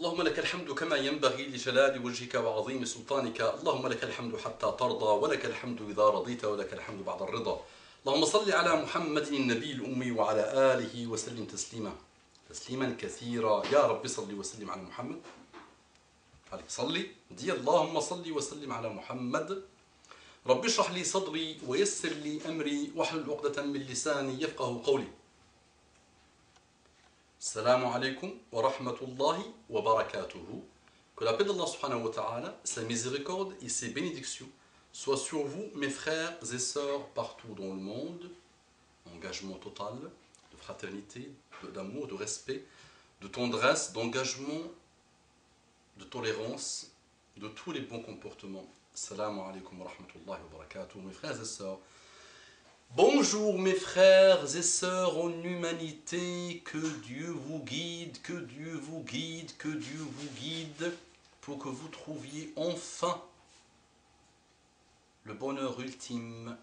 اللهم لك الحمد كما ينبغي لجلال وجهك وعظيم سلطانك. اللهم لك الحمد حتى ترضى، ولك الحمد إذا رضيت، ولك الحمد بعد الرضا. اللهم صل على محمد النبي الأمي وعلى آله وسلم تسليما كثيرا. يا رب صل وسلم على محمد. عليك صلي دي اللهم صل وسلم على محمد. رب اشرح لي صدري ويسر لي أمري واحلل عقدة من لساني يفقه قولي. Salam alaikum wa rahmatullahi wa barakatuhu. Que la paix d'Allah subhanahu wa ta'ala, sa miséricorde et ses bénédictions soient sur vous, mes frères et sœurs, partout dans le monde. Engagement total, de fraternité, d'amour, de respect, de tendresse, d'engagement, de tolérance, de tous les bons comportements. Salam alaikum wa rahmatullahi wa barakatuhu, mes frères et sœurs. Bonjour mes frères et sœurs en humanité, que Dieu vous guide, que Dieu vous guide, que Dieu vous guide, pour que vous trouviez enfin le bonheur ultime,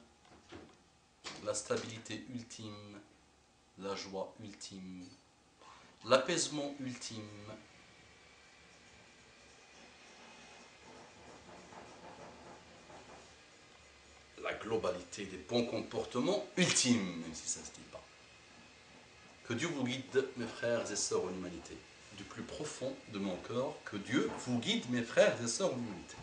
la stabilité ultime, la joie ultime, l'apaisement ultime, la globalité des bons comportements ultimes, même si ça ne se dit pas. Que Dieu vous guide, mes frères et sœurs en humanité. Du plus profond de mon cœur, que Dieu vous guide, mes frères et sœurs en humanité.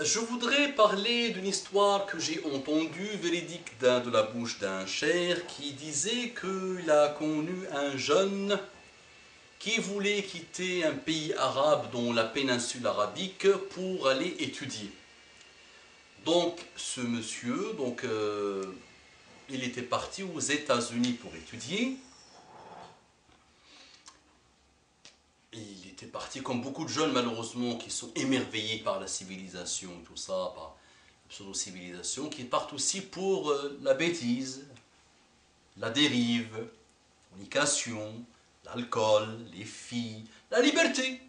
Je voudrais parler d'une histoire que j'ai entendue, véridique de la bouche d'un cheikh, qui disait qu'il a connu un jeune qui voulait quitter un pays arabe dans la péninsule arabique pour aller étudier. Donc ce monsieur, il était parti aux États-Unis pour étudier. Il était parti comme beaucoup de jeunes malheureusement qui sont émerveillés par la civilisation, tout ça, par la pseudo-civilisation, qui partent aussi pour la bêtise, la dérive, la fornication, l'alcool, les filles, la liberté.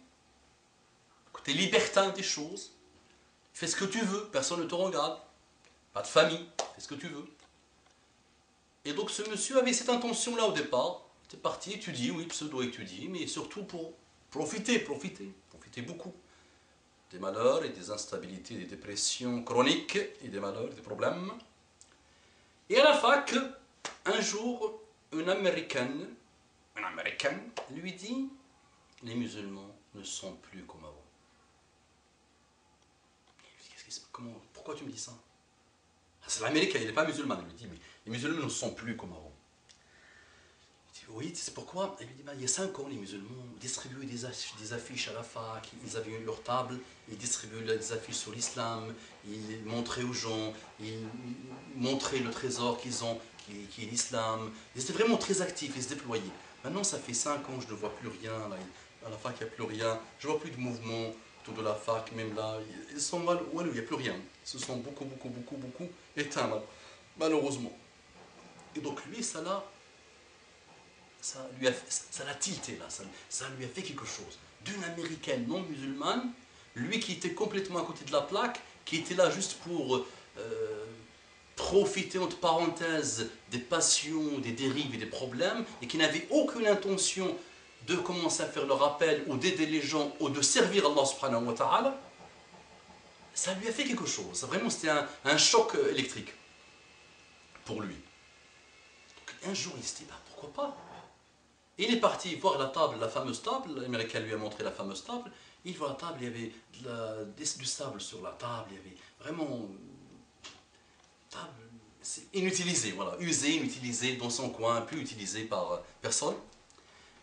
Côté libertin des choses. Fais ce que tu veux, personne ne te regarde. Pas de famille, fais ce que tu veux. Et donc ce monsieur avait cette intention-là au départ. Il était parti étudier, oui, pseudo-étudier, mais surtout pour profiter beaucoup. Des malheurs et des instabilités, des dépressions chroniques, et des malheurs, des problèmes. Et à la fac, un jour, une américaine lui dit, les musulmans ne sont plus comme avant. Pourquoi tu me dis ça? C'est l'américain, il n'est pas musulman. Il lui dit, mais les musulmans ne sont plus comme avant. Il dit, oui, c'est pourquoi? Il lui dit, il y a 5 ans, les musulmans distribuaient des affiches à la fac, ils avaient eu leur table, ils distribuaient des affiches sur l'islam, ils montraient aux gens, ils montraient le trésor qu'ils ont, qui est l'islam. Ils étaient vraiment très actifs, ils se déployaient. Maintenant, ça fait 5 ans, je ne vois plus rien, là, à la fac, il n'y a plus rien, je ne vois plus de mouvement de la fac, même là, ils sont mal, il n'y a plus rien. Ils se sont beaucoup éteints, malheureusement. Et donc lui, ça l'a tilté, là, ça lui a fait quelque chose. D'une américaine non musulmane, lui qui était complètement à côté de la plaque, qui était là juste pour profiter, entre parenthèses, des passions, des dérives et des problèmes, et qui n'avait aucune intention de commencer à faire le rappel ou d'aider les gens ou de servir Allah subhanahu wa ta'ala, ça lui a fait quelque chose. Vraiment, c'était un choc électrique pour lui. Donc, un jour, il s'est dit, pourquoi pas? Il est parti voir la table, la fameuse table, l'américain lui a montré la fameuse table, il voit la table, il y avait du sable sur la table, il y avait vraiment table inutilisée, voilà, usée, inutilisée dans son coin, plus utilisée par personne.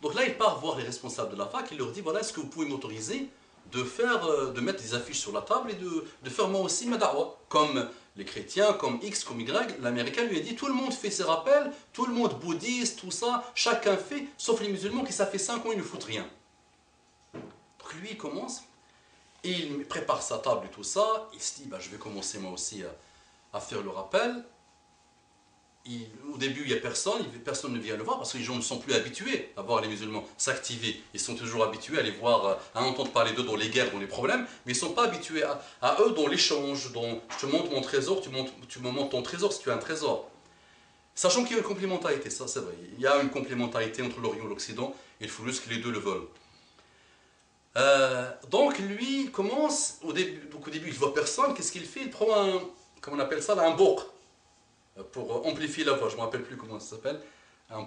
Donc là, il part voir les responsables de la fac, il leur dit, voilà, est-ce que vous pouvez m'autoriser de mettre des affiches sur la table et de faire moi aussi ma da'wa, comme les chrétiens, comme X, comme Y. L'américain lui a dit, tout le monde fait ses rappels, tout le monde bouddhiste, tout ça, chacun fait, sauf les musulmans qui ça fait 5 ans, ils ne foutent rien. Donc lui, il commence, et il prépare sa table et tout ça, il se dit, je vais commencer moi aussi à faire le rappel. Au début, il n'y a personne ne vient le voir parce que les gens ne sont plus habitués à voir les musulmans s'activer. Ils sont toujours habitués à les voir, à entendre parler d'eux dans les guerres, dans les problèmes, mais ils ne sont pas habitués à eux dans l'échange, dans je te montre mon trésor, tu me montres ton trésor si tu as un trésor. Sachant qu'il y a une complémentarité, ça c'est vrai. Il y a une complémentarité entre l'Orient et l'Occident, il faut juste que les deux le veulent. Donc lui, il commence, au début il ne voit personne, qu'est-ce qu'il fait? Il prend un, comment on appelle ça, là, un bouc, pour amplifier la voix, je ne me rappelle plus comment ça s'appelle, un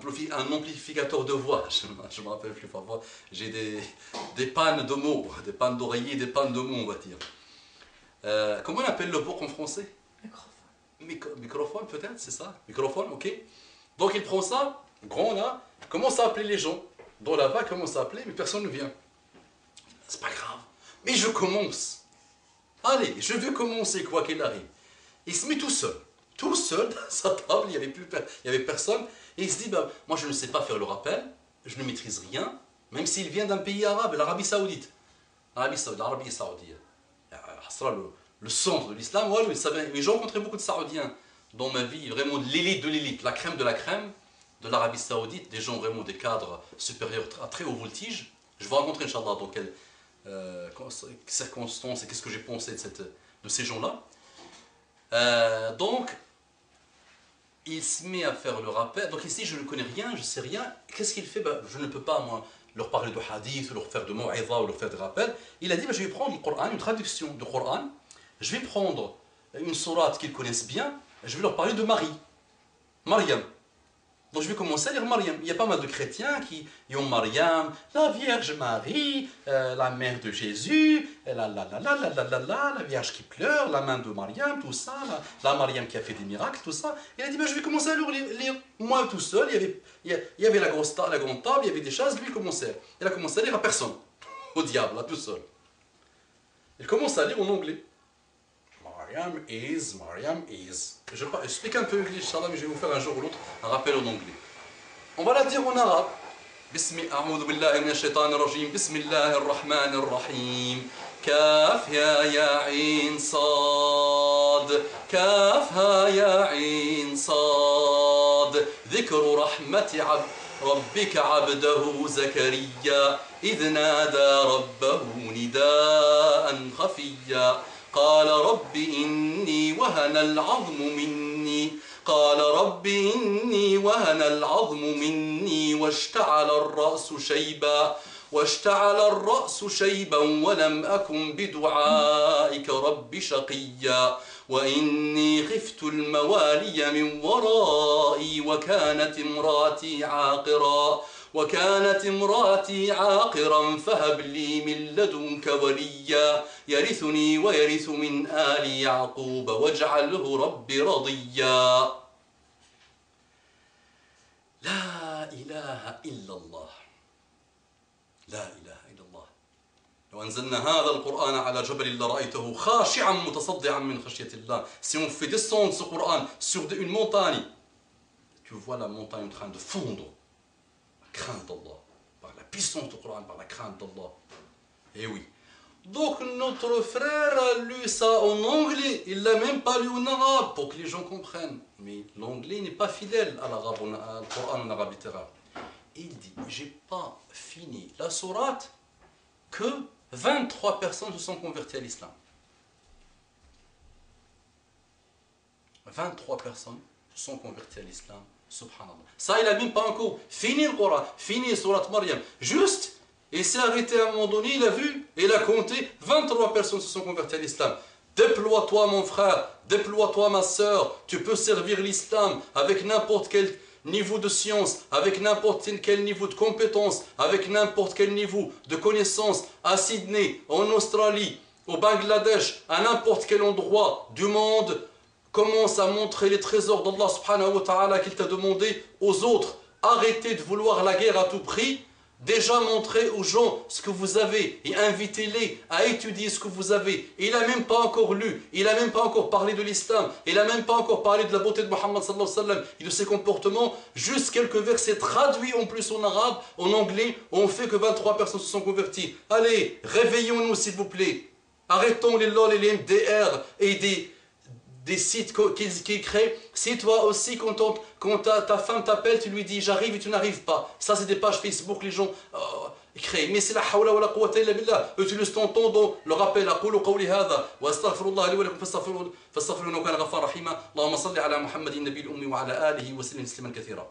amplificateur de voix, je ne me rappelle plus, parfois j'ai des pannes de mots, des pannes d'oreiller, des pannes de mots on va dire. Comment on appelle le bouc en français? Microphone peut-être, c'est ça? Microphone, ok. Donc il prend ça, grand là, commence à appeler les gens, dans la vague commence à appeler, mais personne ne vient. C'est pas grave, mais je commence. Allez, je vais commencer quoi qu'il arrive. Il se met tout seul dans sa table, il n'y avait personne, et il se dit, ben, moi je ne sais pas faire le rappel, je ne maîtrise rien, même s'il vient d'un pays arabe, l'Arabie Saoudite. L'Arabie Saoudite, le centre de l'islam. Moi, j'ai rencontré beaucoup de Saoudiens dans ma vie, vraiment de l'élite, la crème de l'Arabie Saoudite, des gens vraiment des cadres supérieurs à très haut voltige. Je vais rencontrer, Inch'Allah, dans quelles circonstances et qu'est-ce que j'ai pensé de ces gens-là. Donc, il se met à faire le rappel. Donc ici, je ne connais rien, je ne sais rien. Qu'est-ce qu'il fait? Ben, je ne peux pas, moi, leur parler de hadith, ou leur faire de mau'idha, ou leur faire des rappels. Il a dit, ben, je vais prendre le Coran, une traduction du Coran. Je vais prendre une sourate qu'ils connaissent bien. Je vais leur parler de Mariam. Donc je vais commencer à lire Mariam. Il y a pas mal de chrétiens qui ont Mariam, la Vierge Marie, la mère de Jésus, la Vierge qui pleure, la main de Mariam, tout ça, la Mariam qui a fait des miracles, tout ça. Il a dit, ben, je vais commencer à lire moi tout seul. Il y avait la grande table, il y avait des chaises, lui il a commencé à lire à personne, au diable, là, tout seul. Il commence à lire en anglais. Mariam is. Je explique un peu l'anglais, Inch'Allah, mais je vais vous faire un jour ou l'autre un rappel en anglais. On va la dire en arabe. A'udhu billahi minash shaitanir rajim. Bismillahir rahmanir rahim. Kaf ya ayn sad. Kaf ya ayn sad. Dhikru rahmati ربك عبده زكريا إذ نادى ربه نداء خفيا قال رب إني وهن العظم مني واشتعل الرأس شيبا ولم أكن بدعائك رب شقيا وإني خفت الموالي من ورائي وكانت امراتي عاقرا فهب لي من لدنك وليا يرثني ويرث من آل يعقوب واجعله رب رضيا. لا إله إلا الله. لا إله إلا الله. لو أنزلنا هذا القرآن على جبل لرأيته خاشعا متصدعا من خشية الله. Si on fait descendre ce Coran sur une montagne, tu vois la montagne en train de fondre. Crainte d'Allah, par la puissance du Coran, par la crainte d'Allah. Et oui. Donc notre frère a lu ça en anglais, il ne l'a même pas lu en arabe pour que les gens comprennent. Mais l'anglais n'est pas fidèle à l'arabe, au Coran en arabe littéraire. Il dit, j'ai pas fini la sourate que 23 personnes se sont converties à l'islam. 23 personnes se sont converties à l'islam. Subhanallah. Ça, il n'a même pas encore fini le Coran, fini Surat Maryam. Juste, il s'est arrêté à un moment donné, il a vu, et il a compté, 23 personnes se sont converties à l'islam. Déploie-toi mon frère, déploie-toi ma soeur, tu peux servir l'islam avec n'importe quel niveau de science, avec n'importe quel niveau de compétence, avec n'importe quel niveau de connaissance, à Sydney, en Australie, au Bangladesh, à n'importe quel endroit du monde. Commence à montrer les trésors d'Allah subhanahu wa ta'ala qu'il t'a demandé aux autres. Arrêtez de vouloir la guerre à tout prix. Déjà montrez aux gens ce que vous avez et invitez-les à étudier ce que vous avez. Et il n'a même pas encore lu, il n'a même pas encore parlé de l'islam, il n'a même pas encore parlé de la beauté de Muhammad sallallahu alayhi wa sallam et de ses comportements. Juste quelques versets traduits en plus en arabe, en anglais, ont fait que 23 personnes se sont converties. Allez, réveillons-nous s'il vous plaît. Arrêtons les LOL et les MDR et des sites qui créent. Si toi aussi, quand ta femme t'appelle, tu lui dis j'arrive et tu n'arrives pas. Ça, c'est des pages Facebook, les gens Mais c'est la hawla wa la quwwata illa billah. Utilise ton temps dans le rappel. أقول قولي هذا وأستغفر الله لي ولكم فاستغفروه إنه كان غفارا رحيما. اللهم صل على محمد النبي الأمي وعلى آله وسلم تسليما كثيرا.